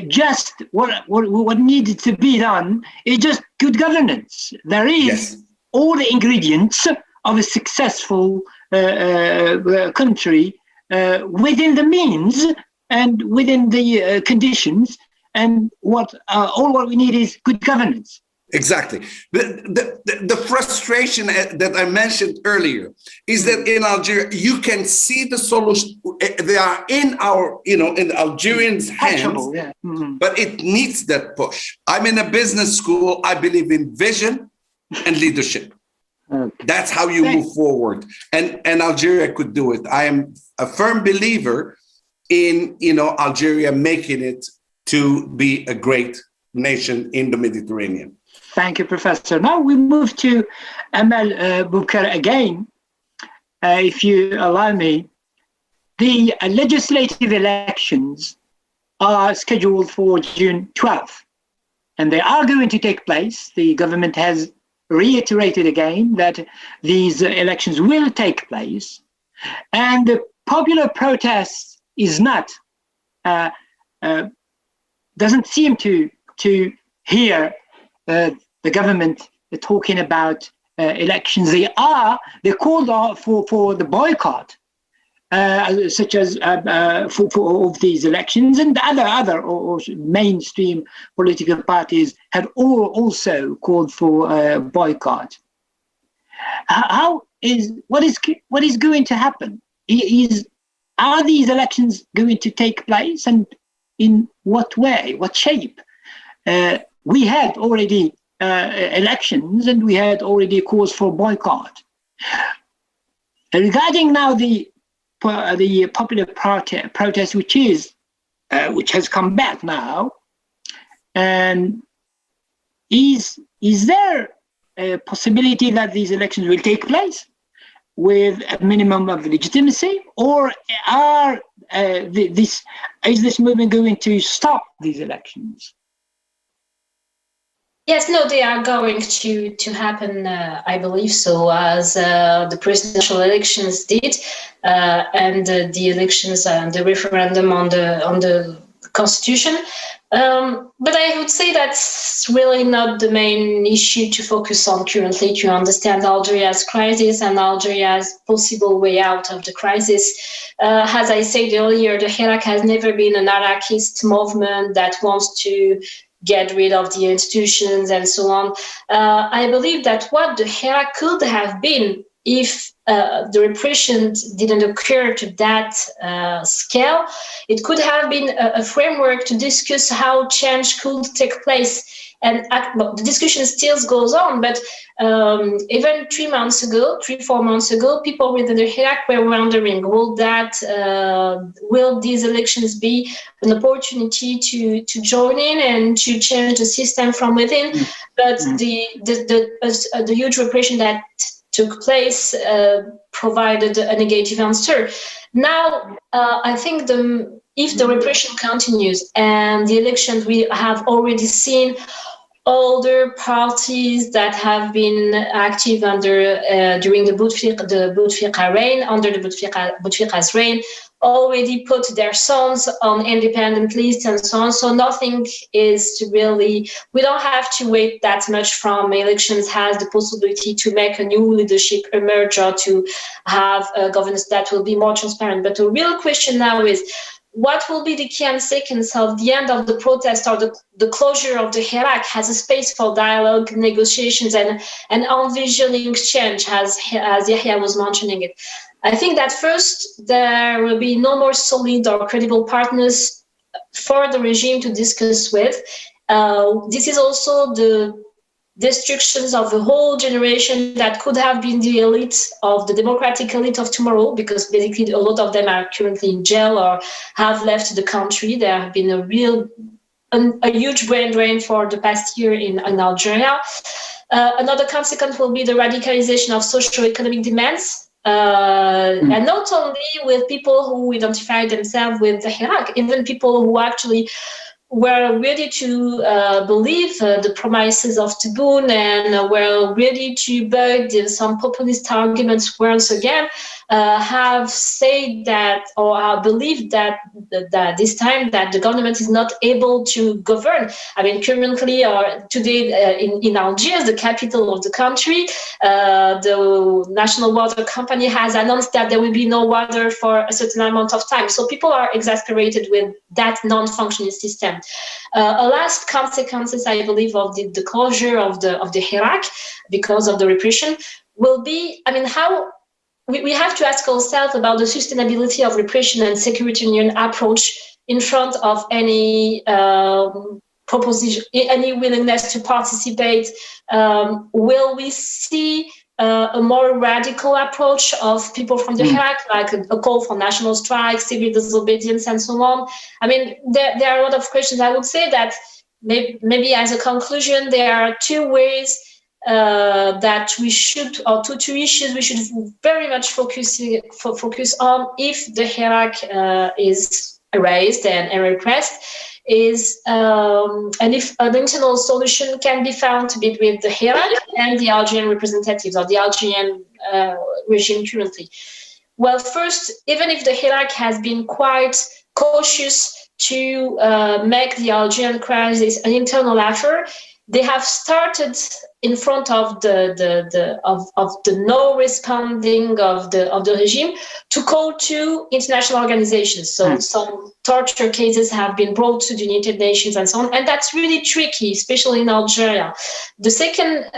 Speaker 1: Just what needed to be done is just good governance. There is all the ingredients of a successful country within the means and within the conditions. And all what we need is good governance.
Speaker 4: Exactly. The frustration that I mentioned earlier is that in Algeria, you can see the solution. They are in our, in the Algerians' hands, but it needs that push. I'm in a business school. I believe in vision and leadership. That's how you move forward. And Algeria could do it. I am a firm believer in, Algeria making it to be a great nation in the Mediterranean.
Speaker 1: Thank you, Professor. Now we move to Amal Bouker again, if you allow me. The legislative elections are scheduled for June 12th, and they are going to take place. The government has reiterated again that these elections will take place, and the popular protest is not, doesn't seem to hear the government talking about elections. They called for the boycott, such as for these elections, and other or mainstream political parties have also called for a boycott. What is going to happen? Are these elections going to take place, and in what way, what shape? We had already elections, and we had already calls for boycott. Regarding now the popular protest, which has come back now, and is there a possibility that these elections will take place with a minimum of legitimacy, or is this movement going to stop these elections?
Speaker 2: Yes, no, they are going to happen, I believe so, as the presidential elections did, and the elections and the referendum on the constitution. But I would say that's really not the main issue to focus on currently, to understand Algeria's crisis and Algeria's possible way out of the crisis. As I said earlier, the Hirak has never been an anarchist movement that wants to get rid of the institutions and so on. I believe that what the Hirak could have been, if the repression didn't occur to that scale, it could have been a framework to discuss how change could take place. And the discussion still goes on, but even 3 months ago, 3-4 months ago, people within the Hirak were wondering, will these elections be an opportunity to join in and to change the system from within? But the huge repression that took place provided a negative answer. Now, I think if the repression continues and the elections we have already seen older parties that have been active under during the Bouteflika reign, under the Bouteflika's reign, already put their sons on independent lists and so on. So nothing is really, we don't have to wait that much from elections, has the possibility to make a new leadership emerge or to have a governance that will be more transparent. But the real question now is, what will be the key and sequence of the end of the protest or the closure of the Hirak as a space for dialogue, negotiations, and envisioning change, as Yahya was mentioning it? I think that first, there will be no more solid or credible partners for the regime to discuss with. This is also the destructions of a whole generation that could have been the elite of the democratic elite of tomorrow, because basically a lot of them are currently in jail or have left the country. There have been a huge brain drain for the past year in Algeria. Another consequence will be the radicalization of socio-economic demands. And not only with people who identify themselves with the Hirak, even people who actually were ready to believe the promises of Tebboune and were ready to buy some populist arguments once again, have said that, or believed that this time that the government is not able to govern. I mean, currently or today in Algiers, the capital of the country, the national water company has announced that there will be no water for a certain amount of time. So people are exasperated with that non-functioning system. A last consequences, I believe, of the closure of the Hirak because of the repression will be, I mean, how we have to ask ourselves about the sustainability of repression and security union approach in front of any proposition, any willingness to participate. Will we see a more radical approach of people from the Hirak, like a call for national strike, civil disobedience, and so on? I mean, there are a lot of questions. I would say that maybe as a conclusion, there are two ways that we should, or two issues we should very much focus on if the Hirak is erased and repressed, is and if an internal solution can be found between the Hirak and the Algerian representatives or the Algerian regime currently. Well, first, even if the Hirak has been quite cautious to make the Algerian crisis an internal affair, they have started in front of the no responding of the regime to call to international organizations. So some torture cases have been brought to the United Nations and so on, and that's really tricky, especially in Algeria. The second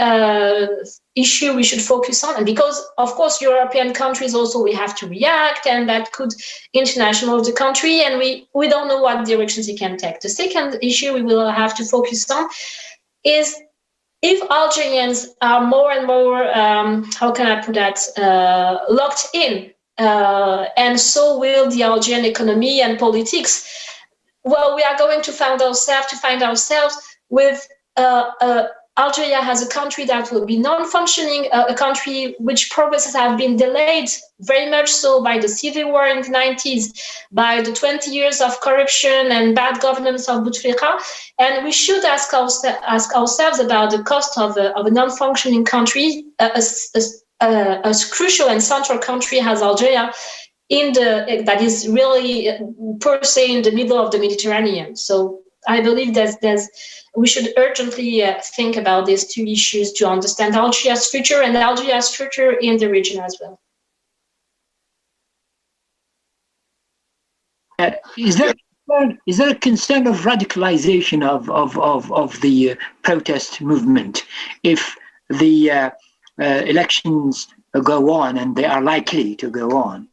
Speaker 2: issue we should focus on, and because of course European countries also we have to react, and that could international the country, and we don't know what directions it can take. The second issue we will have to focus on is if Algerians are more and more, how can I put that, locked in, and so will the Algerian economy and politics, well, we are going to find ourselves with Algeria as a country that will be non-functioning, a country which progresses have been delayed very much so by the civil war in the 90s, by the 20 years of corruption and bad governance of Bouteflika. And we should ask ourselves about the cost of a non-functioning country, as crucial and central country as Algeria, that is really per se in the middle of the Mediterranean. So I believe we should urgently think about these two issues to understand Algeria's future and Algeria's future in the region as well.
Speaker 1: Is there a concern of radicalization of the protest movement if the elections go on, and they are likely to go on?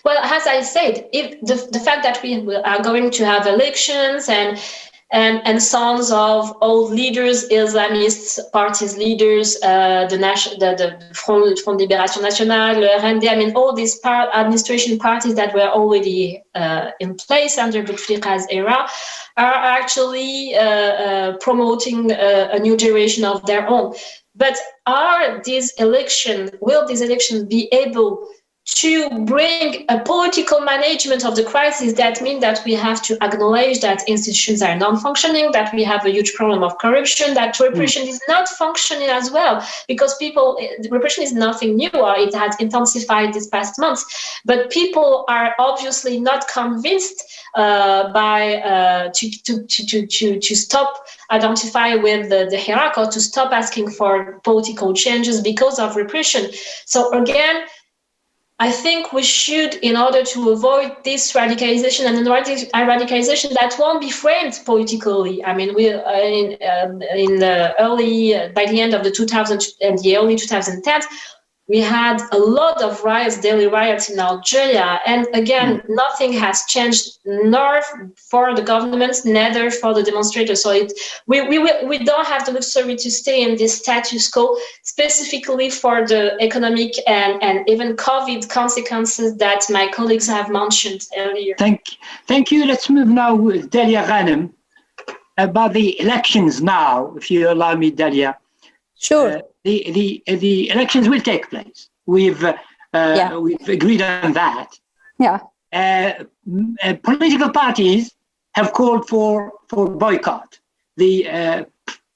Speaker 2: Well, as I said, if the fact that we are going to have elections and sons of old leaders, Islamist parties leaders, the Front de Libération Nationale, le RND, I mean, all these administration parties that were already in place under Bouteflika's era are actually promoting a new generation of their own. But will these elections be able to bring a political management of the crisis. That means that we have to acknowledge that institutions are non-functioning, that we have a huge problem of corruption, that repression is not functioning as well, because repression is nothing new, or it has intensified these past months, but people are obviously not convinced to stop identify with the hierarchy, or to stop asking for political changes because of repression. So again, I think we should, in order to avoid this radicalization and radicalization that won't be framed politically. I mean, we in the by the end of the 2000s and the early 2010s, we had a lot of riots, daily riots in Algeria. And again, nothing has changed, nor for the government, neither for the demonstrators. So we don't have the luxury to stay in this status quo, specifically for the economic and even COVID consequences that my colleagues have mentioned earlier.
Speaker 1: Thank you. Let's move now with Dalia Ghanem about the elections now, if you allow me, Dalia.
Speaker 5: Sure.
Speaker 1: The elections will take place. We've agreed on that.
Speaker 5: Yeah.
Speaker 1: Political parties have called for boycott. The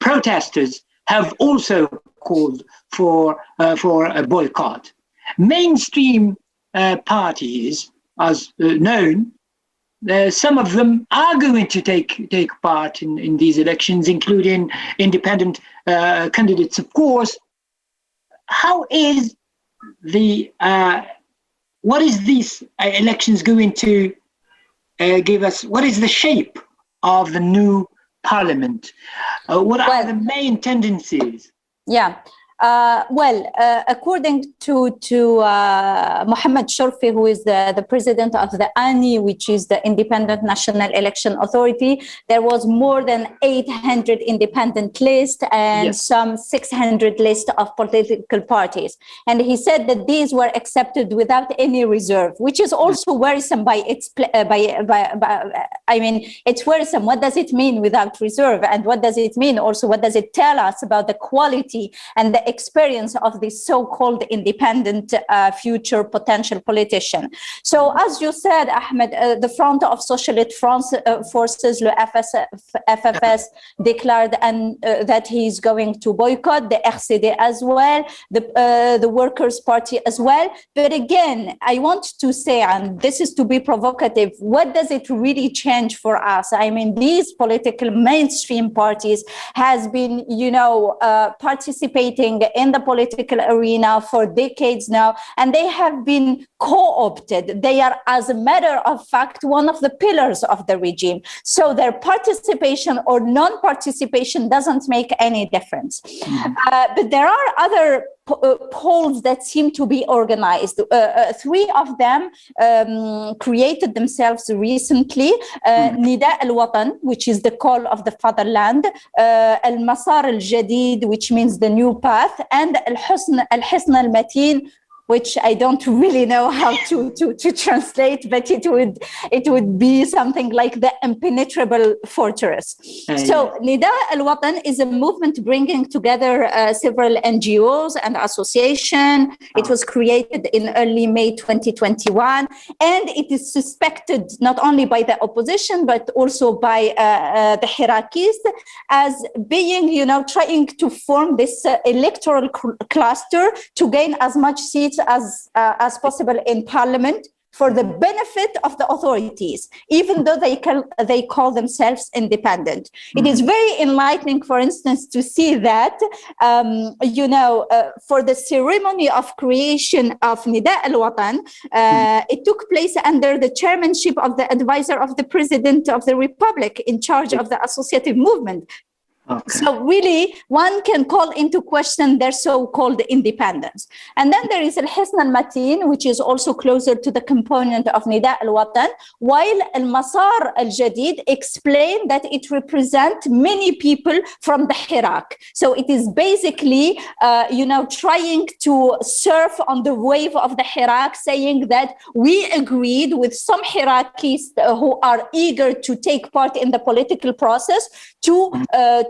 Speaker 1: protesters have also called for a boycott. Mainstream parties, as known, some of them are going to take part in these elections, including independent candidates, of course. How is what is these elections going to give us? What is the shape of the new parliament? What are the main tendencies?
Speaker 5: Yeah. According to Mohammed Shorfi, who is the president of the ANI, which is the Independent National Election Authority, there was more than 800 independent lists and some 600 lists of political parties. And he said that these were accepted without any reserve, which is also worrisome by its, I mean, it's worrisome. What does it mean without reserve? And what does it mean also? What does it tell us about the quality and the experience of this so-called independent future potential politician? So as you said, Ahmed, the Front of Socialist Forces, le FFS, declared that he's going to boycott, the RCD as well, the Workers' Party as well. But again, I want to say, and this is to be provocative, what does it really change for us? I mean, these political mainstream parties has been, participating in the political arena for decades now, and they have been co-opted. They are, as a matter of fact, one of the pillars of the regime. So their participation or non-participation doesn't make any difference. But there are other polls that seem to be organized. Three of them created themselves recently. Nida al-Watan, which is the call of the fatherland, al-Masar al-Jadid, which means the new path, and al-Hisn al-Mateen, which I don't really know how to translate, but it would be something like the impenetrable fortress. So Nida al-Watan is a movement bringing together several NGOs and associations. It was created in early May 2021, and it is suspected not only by the opposition, but also by the hierarchies as being, trying to form this electoral cluster to gain as much seats as possible in parliament for the benefit of the authorities, even though they call themselves independent. It is very enlightening, for instance, to see that, for the ceremony of creation of Nida al-Watan, it took place under the chairmanship of the advisor of the President of the Republic in charge of the associative movement. Okay. So really, one can call into question their so-called independence. And then there is al-Hisn al-Mateen, which is also closer to the component of Nida al-Watan, while al-Masar al-Jadid explained that it represents many people from the Hirak. So it is basically, trying to surf on the wave of the Hirak, saying that we agreed with some Hirakis who are eager to take part in the political process to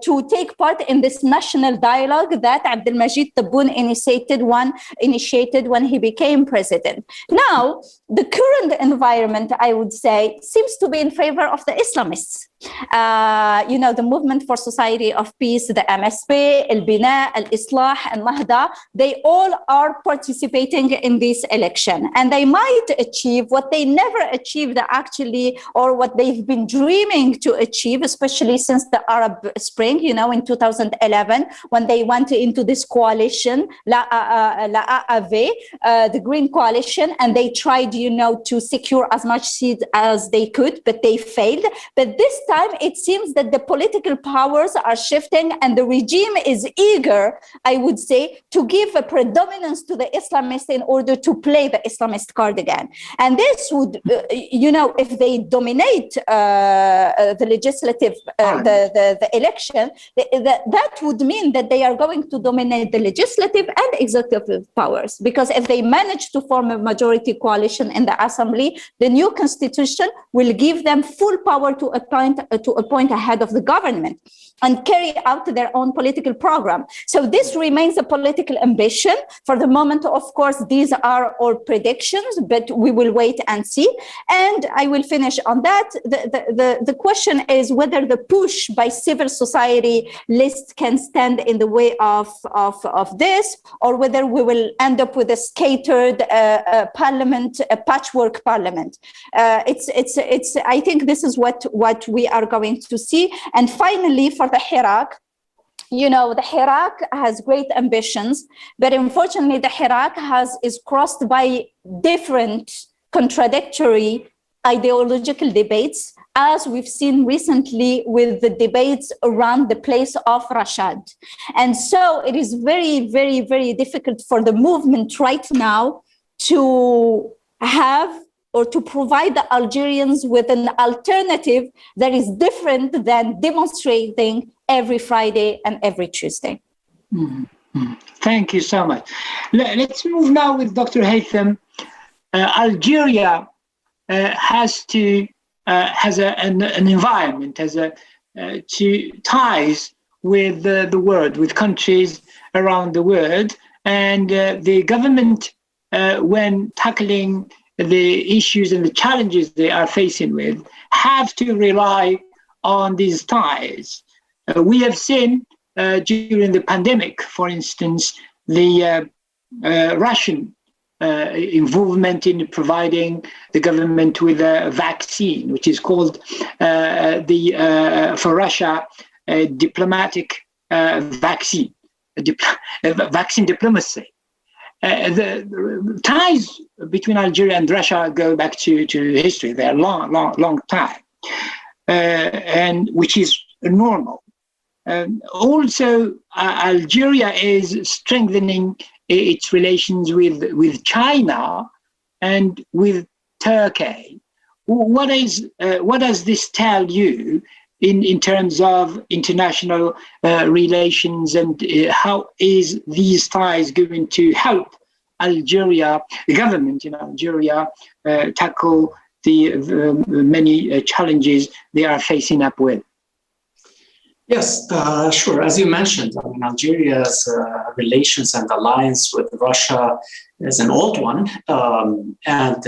Speaker 5: to take part in this national dialogue that Abdelmajid Tebboune initiated when he became president. Now, the current environment, I would say, seems to be in favor of the Islamists. The Movement for Society of Peace, the MSP, Al-Bina, Al-Islah, and Nahda, they all are participating in this election. And they might achieve what they never achieved actually, or what they've been dreaming to achieve, especially since the Arab Spring, in 2011, when they went into this coalition, La AAV, the Green Coalition, and they tried, to secure as much seats as they could, but they failed. But this time, it seems that the political powers are shifting and the regime is eager, I would say, to give a predominance to the Islamists in order to play the Islamist card again. And this would, if they dominate the legislative, the election, that would mean that they are going to dominate the legislative and executive powers. Because if they manage to form a majority coalition in the assembly, the new constitution will give them full power to appoint a head of the government and carry out their own political program. So this remains a political ambition. For the moment, of course, these are all predictions, but we will wait and see. And I will finish on that. The question is whether the push by civil society list can stand in the way of this, or whether we will end up with a scattered parliament, a patchwork parliament. I think this is what we are going to see. And finally, for the Hirak, the Hirak has great ambitions, but unfortunately, the Hirak is crossed by different contradictory ideological debates, as we've seen recently with the debates around the place of Rashad. And so it is very, very, very difficult for the movement right now to have or to provide the Algerians with an alternative that is different than demonstrating every Friday and every Tuesday.
Speaker 1: Mm-hmm. Thank you so much. Let's move now with Dr. Haytham. Algeria has an environment, to ties with the world, with countries around the world, and the government, when tackling the issues and the challenges they are facing with, have to rely on these ties. We have seen during the pandemic, for instance, the Russian involvement in providing the government with a vaccine, which is called for Russia, diplomatic vaccine, vaccine diplomacy. The ties between Algeria and Russia go back to history. They're long time, and which is normal. Also, Algeria is strengthening its relations with China and with Turkey. What does this tell you in terms of international relations, and how is these ties going to help Algeria, the government in Algeria, tackle the many challenges they are facing up with?
Speaker 6: Yes, sure. As you mentioned, Algeria's relations and alliance with Russia is an old one, and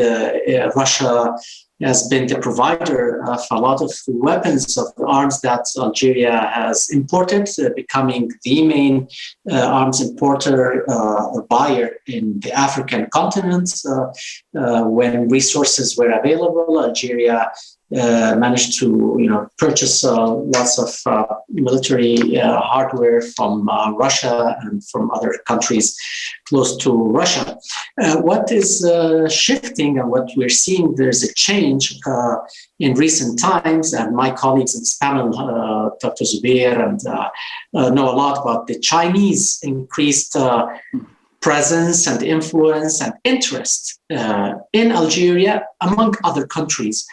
Speaker 6: Russia has been the provider of a lot of weapons, of arms that Algeria has imported, becoming the main arms importer or buyer in the African continent. When resources were available, Algeria managed to purchase lots of military hardware from Russia and from other countries close to Russia. What is shifting and what we're seeing, there's a change in recent times, and my colleagues in this panel, Dr. Zubair, and know a lot about the Chinese increased presence and influence and interest in Algeria, among other countries.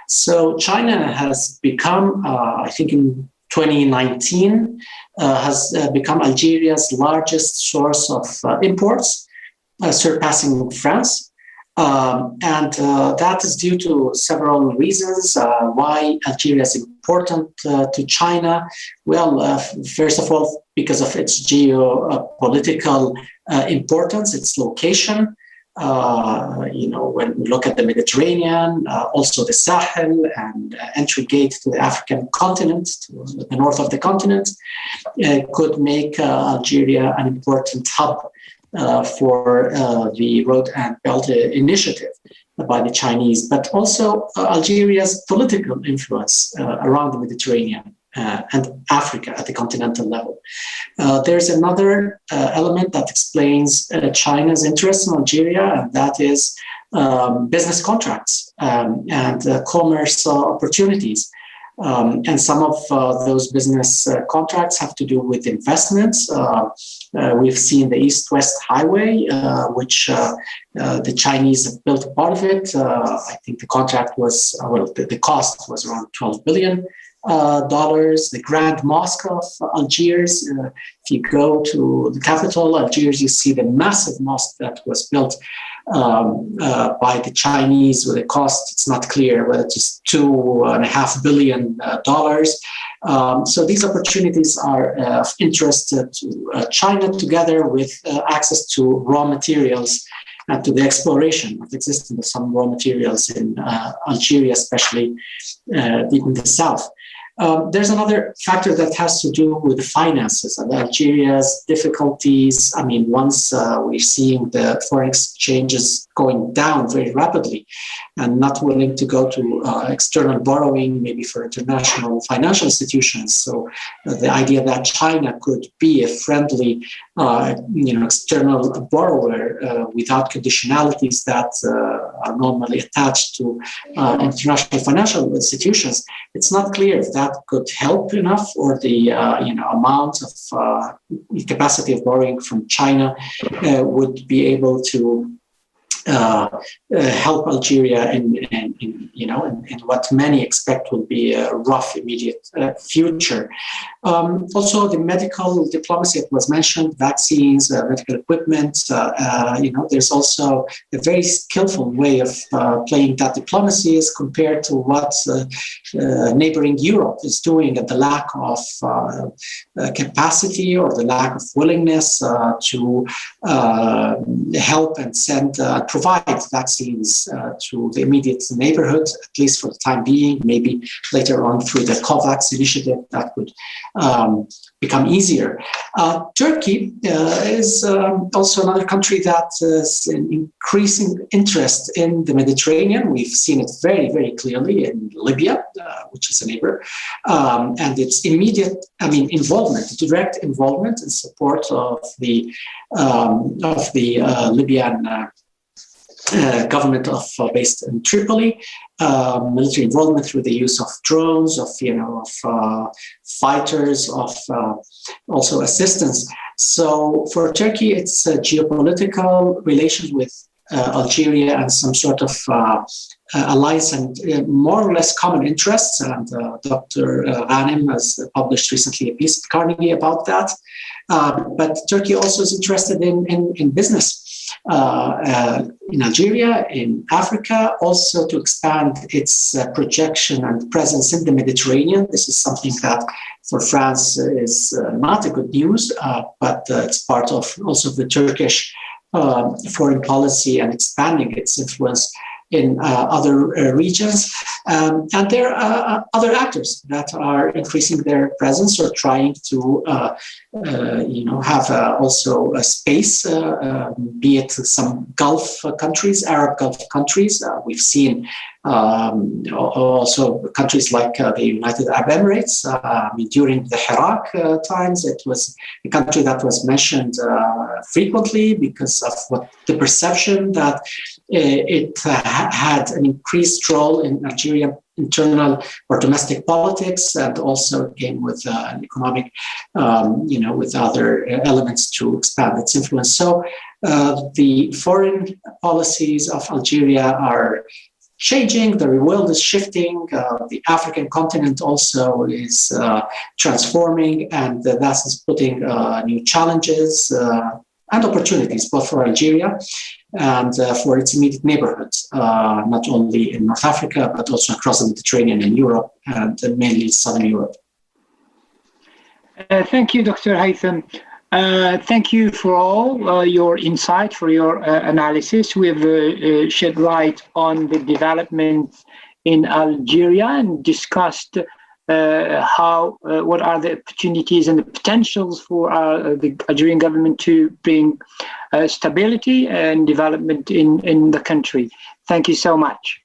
Speaker 6: So China has become, I think in 2019, has become Algeria's largest source of imports, surpassing France. That is due to several reasons why Algeria is important to China. Well, first of all, because of its geopolitical importance, its location. When we look at the Mediterranean, also the Sahel, and entry gate to the African continent, to the north of the continent, could make Algeria an important hub for the Road and Belt Initiative by the Chinese, but also Algeria's political influence around the Mediterranean and Africa at the continental level. There's another element that explains China's interest in Algeria, and that is business contracts and commerce opportunities. And some of those business contracts have to do with investments. We've seen the East-West Highway, which the Chinese have built a part of it. I think the contract was, the cost was around $12 billion. The Grand Mosque of Algiers. If you go to the capital, Algiers, you see the massive mosque that was built by the Chinese with a cost, it's not clear whether it's $2.5 billion. So these opportunities are of interest to China, together with access to raw materials and to the exploration of the existence of some raw materials in Algeria, especially deep in the south. There's another factor that has to do with the finances and Algeria's difficulties. I mean, once we're seeing the foreign exchanges going down very rapidly and not willing to go to external borrowing, maybe for international financial institutions. So the idea that China could be a friendly, external borrower without conditionalities that are normally attached to international financial institutions, it's not clear if that could help enough, or the amount of capacity of borrowing from China would be able to help Algeria in what many expect will be a rough immediate future. Also, the medical diplomacy that was mentioned, vaccines, medical equipment. There's also a very skillful way of playing that diplomacy as compared to what neighboring Europe is doing, and the lack of capacity or the lack of willingness to help and send provide vaccines to the immediate neighborhood, at least for the time being. Maybe later on through the COVAX initiative that would become easier. Turkey is also another country that is an increasing interest in the Mediterranean. We've seen it very, very clearly in Libya, which is a neighbor, and its immediate, involvement, direct involvement in support of the Libyan government based in Tripoli, military involvement through the use of drones, of fighters, of also assistance. So for Turkey, it's geopolitical relations with Algeria and some sort of alliance and more or less common interests. And Dr. Ghanem has published recently a piece at Carnegie about that. But Turkey also is interested in business. In Algeria, in Africa, also to expand its projection and presence in the Mediterranean. This is something that for France is not a good news, but it's part of also the Turkish foreign policy and expanding its influence in other regions. And there are other actors that are increasing their presence or trying to, have also a space, be it some Gulf countries, Arab Gulf countries. We've seen also countries like the United Arab Emirates. During the Iraq times, it was a country that was mentioned frequently because of the perception that it had an increased role in Algerian internal or domestic politics, and also came with an economic, with other elements to expand its influence. So the foreign policies of Algeria are changing, the world is shifting, the African continent also is transforming, and that is putting new challenges and opportunities, both for Algeria and for its immediate neighborhoods, not only in North Africa, but also across the Mediterranean and Europe, and mainly Southern Europe.
Speaker 1: Thank you, Dr. Haytham. Thank you for all your insight, for your analysis. We have shed light on the development in Algeria and discussed what are the opportunities and the potentials for the Algerian government to bring stability and development in the country. Thank you so much.